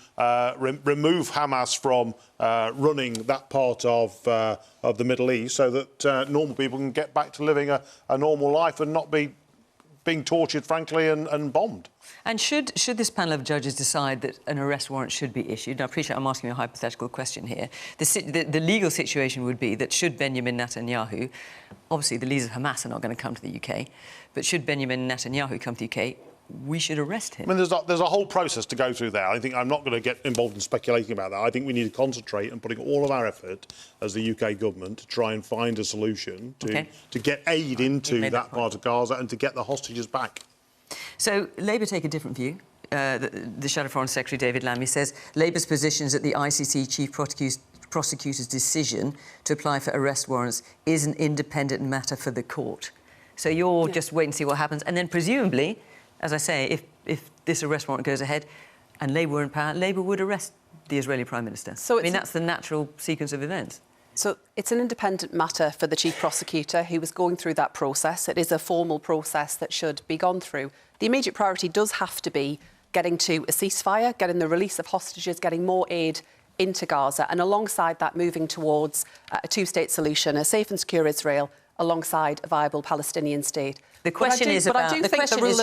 remove Hamas from running that part of the Middle East, so that normal people can get back to living a normal life and not be being tortured, frankly, and bombed. And should this panel of judges decide that an arrest warrant should be issued, and I appreciate I'm asking you a hypothetical question here, the legal situation would be that should Benjamin Netanyahu, obviously the leaders of Hamas are not going to come to the UK, but should Benjamin Netanyahu come to the UK, we should arrest him. I mean, there's a whole process to go through there. I think I'm not going to get involved in speculating about that. I think we need to concentrate on putting all of our effort as the UK government to try and find a solution to get aid into that part of Gaza and to get the hostages back. So Labour take a different view. The Shadow Foreign Secretary, David Lammy, says Labour's position is that the ICC Chief Prosecutor's decision to apply for arrest warrants is an independent matter for the court. So you're just wait and see what happens. And then presumably, as I say, if this arrest warrant goes ahead and Labour were in power, Labour would arrest the Israeli Prime Minister. So I mean, that's the natural sequence of events. So it's an independent matter for the Chief Prosecutor who was going through that process. It is a formal process that should be gone through. The immediate priority does have to be getting to a ceasefire, getting the release of hostages, getting more aid into Gaza, and alongside that moving towards a two-state solution, a safe and secure Israel alongside a viable Palestinian state. The question is,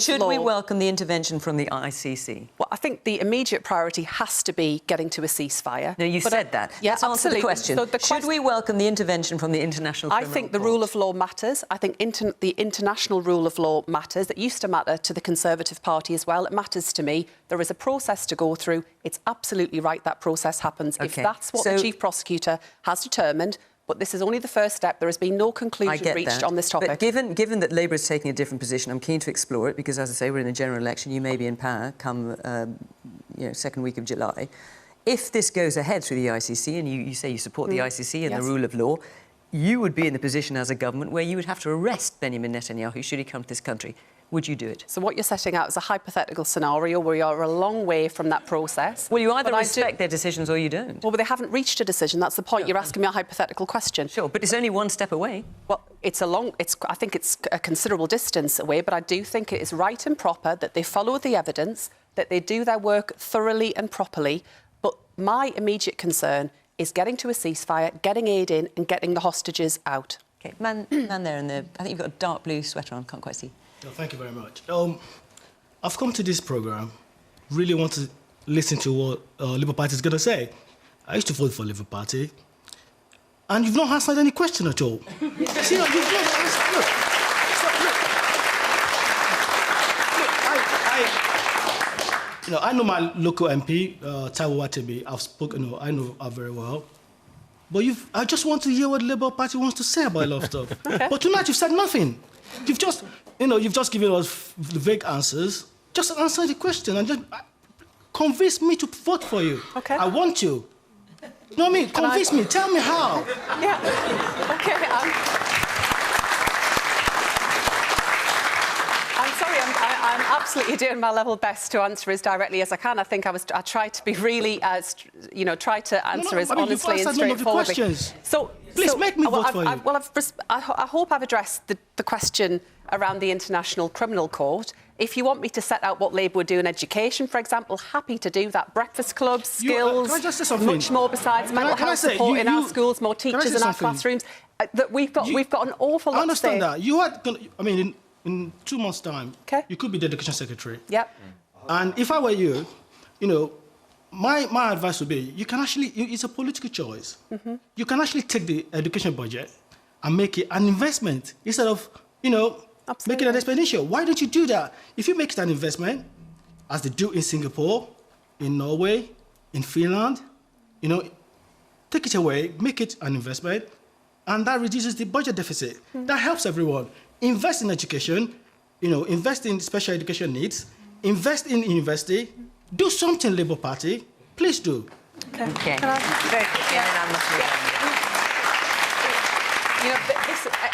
should we welcome the intervention from the ICC? Well, I think the immediate priority has to be getting to a ceasefire. No, you said that. Yeah, Let's answer the question. So should we welcome the intervention from the International Criminal I think the Court? rule of law matters. I think the international rule of law matters. It used to matter to the Conservative Party as well. It matters to me. There is a process to go through. It's absolutely right that process happens. Okay. If that's what the Chief Prosecutor has determined, but this is only the first step. There has been no conclusion reached on this topic. But given that Labour is taking a different position, I'm keen to explore it because, as I say, we're in a general election. You may be in power come, second week of July. If this goes ahead through the ICC, and you say you support the ICC and the rule of law, you would be in the position as a government where you would have to arrest Benjamin Netanyahu should he come to this country. Would you do it? So what you're setting out is a hypothetical scenario where we are a long way from that process. Well, you either respect their decisions or you don't. Well, but they haven't reached a decision. That's the point. You're asking me a hypothetical question. Sure, but it's only one step away. Well, I think it's a considerable distance away, but I do think it is right and proper that they follow the evidence, that they do their work thoroughly and properly. But my immediate concern is getting to a ceasefire, getting aid in and getting the hostages out. OK, man there in the... I think you've got a dark blue sweater on, can't quite see. Oh, thank you very much. I've come to this programme, really want to listen to what Labour Party is going to say. I used to vote for Labour Party, and you've not answered any question at all. See, you've not answered... Look, I know my local MP, Taiwo Watebe. I've spoken, I know her very well. But I just want to hear what the Labour Party wants to say about a lot of stuff. Okay. But tonight you've said nothing. You've just given us vague answers. Just answer the question and just convince me to vote for you. Okay. I want you. You know what I mean? Convince me. Tell me how. Yeah. Okay. I'm sorry. I'm absolutely doing my level best to answer as directly as I can. I think I tried to be really, try to answer as honestly and straightforwardly. So. Please make me vote for you. I hope I've addressed the question around the International Criminal Court. If you want me to set out what Labour would do in education, for example, happy to do that. Breakfast clubs, skills, can I just say something? Much more besides mental health support in our schools, more teachers in our classrooms. We've got an awful lot to say. I understand that. In 2 months' time, you could be the Education Secretary. Yep. And if I were you, my advice would be, you can actually, it's a political choice. Mm-hmm. You can actually take the education budget and make it an investment instead of, making an expenditure. Why don't you do that? If you make it an investment, as they do in Singapore, in Norway, in Finland, take it away, make it an investment, and that reduces the budget deficit. Mm-hmm. That helps everyone. Invest in education, invest in special education needs, invest in university. Do something, Labour Party. Please do. Okay.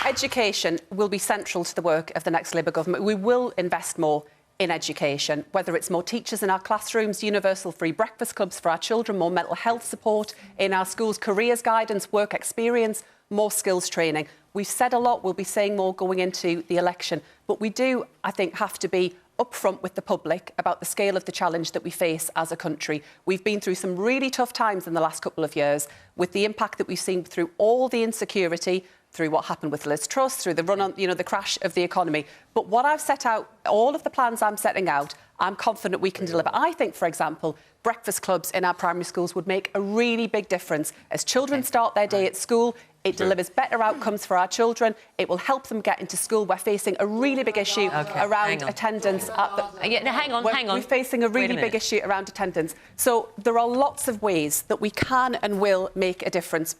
Education will be central to the work of the next Labour government. We will invest more in education, whether it's more teachers in our classrooms, universal free breakfast clubs for our children, more mental health support in our schools, careers guidance, work experience, more skills training. We've said a lot, we'll be saying more going into the election, but we do, I think, have to be upfront with the public about the scale of the challenge that we face as a country. We've been through some really tough times in the last couple of years with the impact that we've seen through all the insecurity, through what happened with Liz Truss, through the run on, the crash of the economy. But what I've set out, all of the plans I'm setting out, I'm confident we can deliver. I think, for example, breakfast clubs in our primary schools would make a really big difference. As children start their day at school, it delivers better outcomes for our children. It will help them get into school. We're facing a really big issue around attendance. Hang on. We're facing a really big issue around attendance. So there are lots of ways that we can and will make a difference.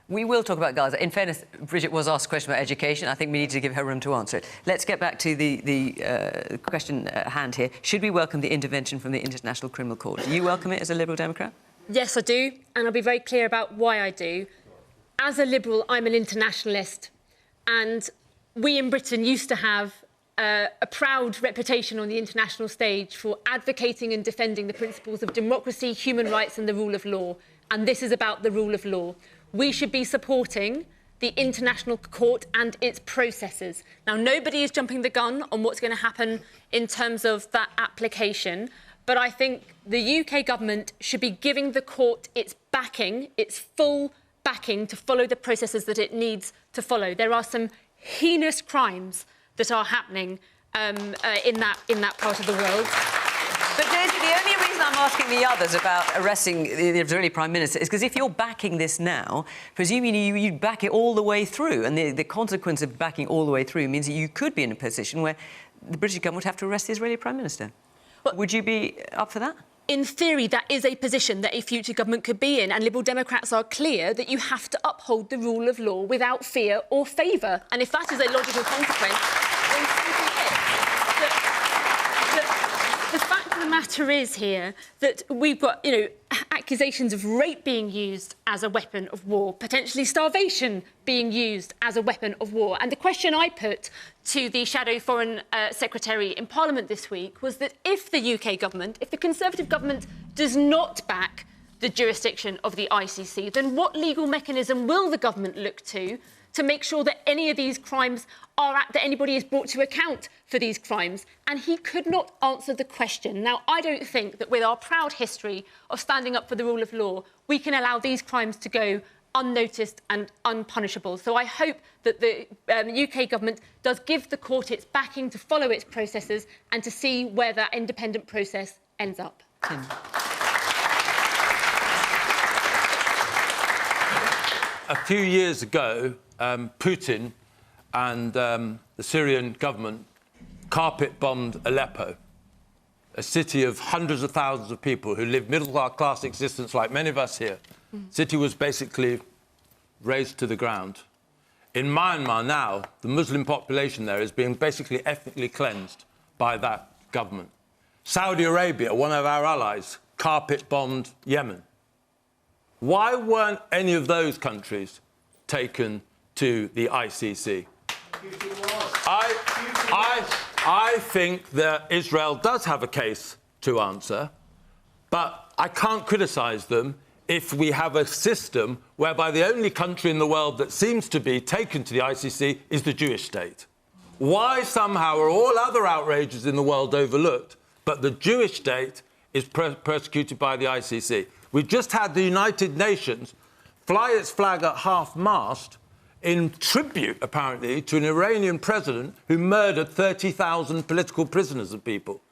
We will talk about Gaza. In fairness, Bridget was asked a question about education. I think we need to give her room to answer it. Let's get back to the question at hand here. Should we welcome the intervention from the International Criminal Court? Do you welcome it as a Liberal Democrat? Yes, I do, and I'll be very clear about why I do. As a Liberal, I'm an internationalist, and we in Britain used to have a proud reputation on the international stage for advocating and defending the principles of democracy, human rights and the rule of law, and this is about the rule of law. we should be supporting the International Court and its processes. Now, nobody is jumping the gun on what's going to happen in terms of that application, but I think the UK government should be giving the court its backing, its full backing, to follow the processes that it needs to follow. There are some heinous crimes that are happening in that part of the world. But Daisy, the only reason I'm asking the others about arresting the Israeli Prime Minister is because if you're backing this now, presumably you back it all the way through, and the consequence of backing all the way through means that you could be in a position where the British government would have to arrest the Israeli Prime Minister. But would you be up for that? In theory, that is a position that a future government could be in, and Liberal Democrats are clear that you have to uphold the rule of law without fear or favour. And if that is a logical consequence, then so be it. The fact of the matter is here that we've got, accusations of rape being used as a weapon of war, potentially starvation being used as a weapon of war. And the question I put to the Shadow Foreign Secretary in Parliament this week was that if the UK government, if the Conservative government does not back the jurisdiction of the ICC, then what legal mechanism will the government look to make sure that any of these crimes that anybody is brought to account for these crimes? And he could not answer the question. Now, I don't think that with our proud history of standing up for the rule of law, we can allow these crimes to go unnoticed and unpunishable. So I hope that the UK government does give the court its backing to follow its processes and to see where that independent process ends up. Tim. A few years ago, Putin and the Syrian government carpet-bombed Aleppo, a city of hundreds of thousands of people who live middle-class existence like many of us here. City was basically razed to the ground. In Myanmar now, the Muslim population there is being basically ethnically cleansed by that government. Saudi Arabia, one of our allies, carpet-bombed Yemen. Why weren't any of those countries taken to the ICC? I think that Israel does have a case to answer, but I can't criticise them if we have a system whereby the only country in the world that seems to be taken to the ICC is the Jewish state. Why somehow are all other outrages in the world overlooked, but the Jewish state is persecuted by the ICC? We just had the United Nations fly its flag at half-mast in tribute, apparently, to an Iranian president who murdered 30,000 political prisoners and people.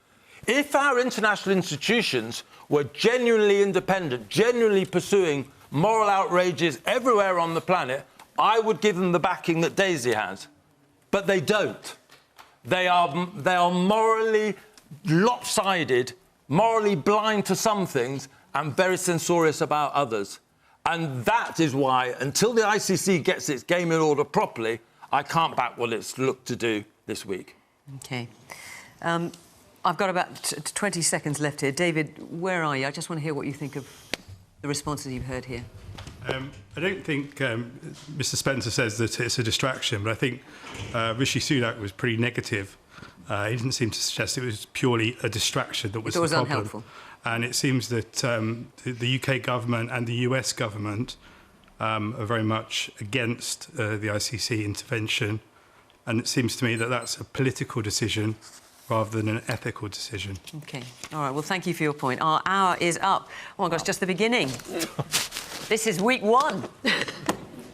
If our international institutions were genuinely independent, genuinely pursuing moral outrages everywhere on the planet, I would give them the backing that Daisy has. But they don't. They are morally lopsided, morally blind to some things, and very censorious about others. And that is why, until the ICC gets its game in order properly, I can't back what it's looked to do this week. OK. I've got about 20 seconds left here. David, where are you? I just want to hear what you think of the responses you've heard here. I don't think Mr Spencer says that it's a distraction, but I think Rishi Sunak was pretty negative. He didn't seem to suggest it was purely a distraction that was the problem. Unhelpful. And it seems that the UK government and the US government are very much against the ICC intervention. And it seems to me that that's a political decision rather than an ethical decision. OK. All right. Well, thank you for your point. Our hour is up. Oh, my gosh, just the beginning. This is week 1.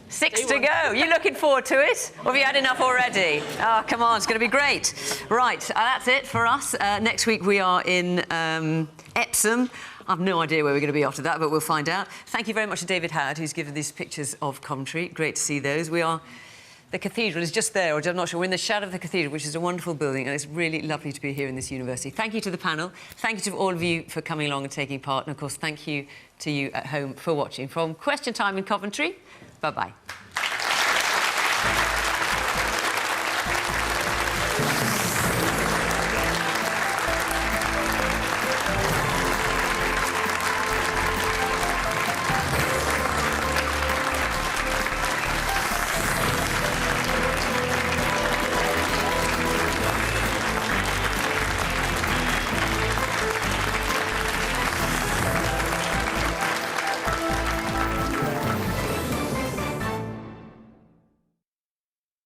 6 to go. You looking forward to it? Or have you had enough already? Oh, come on, it's going to be great. Right, that's it for us. Next week we are in Epsom. I've no idea where we're going to be after that, but we'll find out. Thank you very much to David Howard, who's given these pictures of Coventry. Great to see those. The cathedral is just there, or I'm not sure. We're in the shadow of the cathedral, which is a wonderful building, and it's really lovely to be here in this university. Thank you to the panel. Thank you to all of you for coming along and taking part. And, of course, thank you to you at home for watching. From Question Time in Coventry, bye-bye.